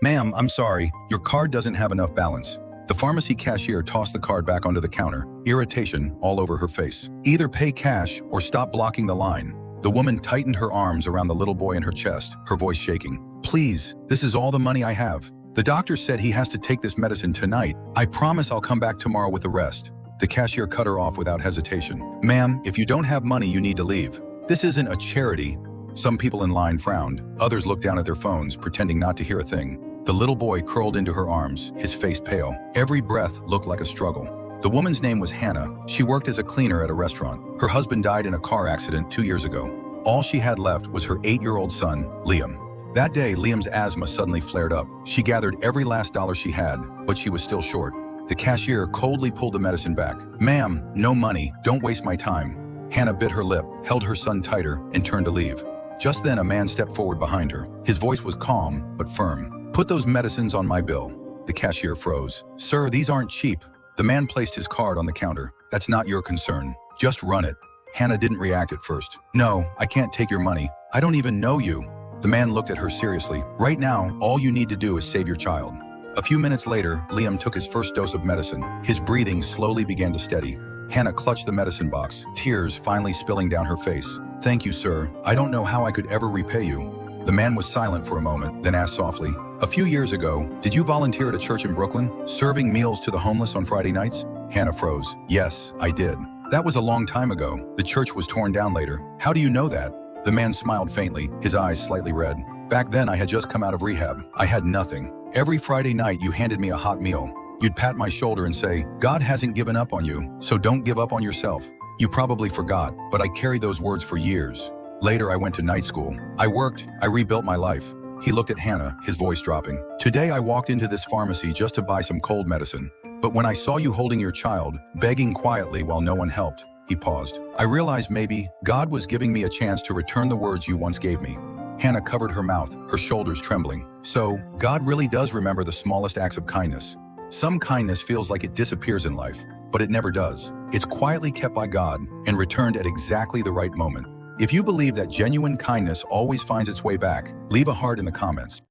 Ma'am, I'm sorry, your card doesn't have enough balance. The pharmacy cashier tossed the card back onto the counter, irritation all over her face. Either pay cash or stop blocking the line. The woman tightened her arms around the little boy in her chest, her voice shaking. Please, this is all the money I have. The doctor said he has to take this medicine tonight. I promise I'll come back tomorrow with the rest. The cashier cut her off without hesitation. Ma'am, if you don't have money, you need to leave. This isn't a charity. Some people in line frowned. Others looked down at their phones, pretending not to hear a thing. The little boy curled into her arms, his face pale. Every breath looked like a struggle. The woman's name was Hannah. She worked as a cleaner at a restaurant. Her husband died in a car accident 2 years ago. All she had left was her 8-year-old son, Liam. That day, Liam's asthma suddenly flared up. She gathered every last dollar she had, but she was still short. The cashier coldly pulled the medicine back. Ma'am, no money. Don't waste my time. Hannah bit her lip, held her son tighter, and turned to leave. Just then, a man stepped forward behind her. His voice was calm, but firm. Put those medicines on my bill. The cashier froze. Sir, these aren't cheap. The man placed his card on the counter. That's not your concern. Just run it. Hannah didn't react at first. No, I can't take your money. I don't even know you. The man looked at her seriously. Right now, all you need to do is save your child. A few minutes later, Liam took his first dose of medicine. His breathing slowly began to steady. Hannah clutched the medicine box, tears finally spilling down her face. Thank you, sir. I don't know how I could ever repay you. The man was silent for a moment, then asked softly, a few years ago, did you volunteer at a church in Brooklyn, serving meals to the homeless on Friday nights? Hannah froze. Yes, I did. That was a long time ago. The church was torn down later. How do you know that? The man smiled faintly, his eyes slightly red. Back then, I had just come out of rehab. I had nothing. Every Friday night, you handed me a hot meal. You'd pat my shoulder and say, God hasn't given up on you, so don't give up on yourself. You probably forgot, but I carried those words for years. Later, I went to night school. I worked, I rebuilt my life. He looked at Hannah, his voice dropping. Today, I walked into this pharmacy just to buy some cold medicine. But when I saw you holding your child, begging quietly while no one helped, he paused. I realized maybe God was giving me a chance to return the words you once gave me. Hannah covered her mouth, her shoulders trembling. So, God really does remember the smallest acts of kindness. Some kindness feels like it disappears in life, but it never does. It's quietly kept by God and returned at exactly the right moment. If you believe that genuine kindness always finds its way back, leave a heart in the comments.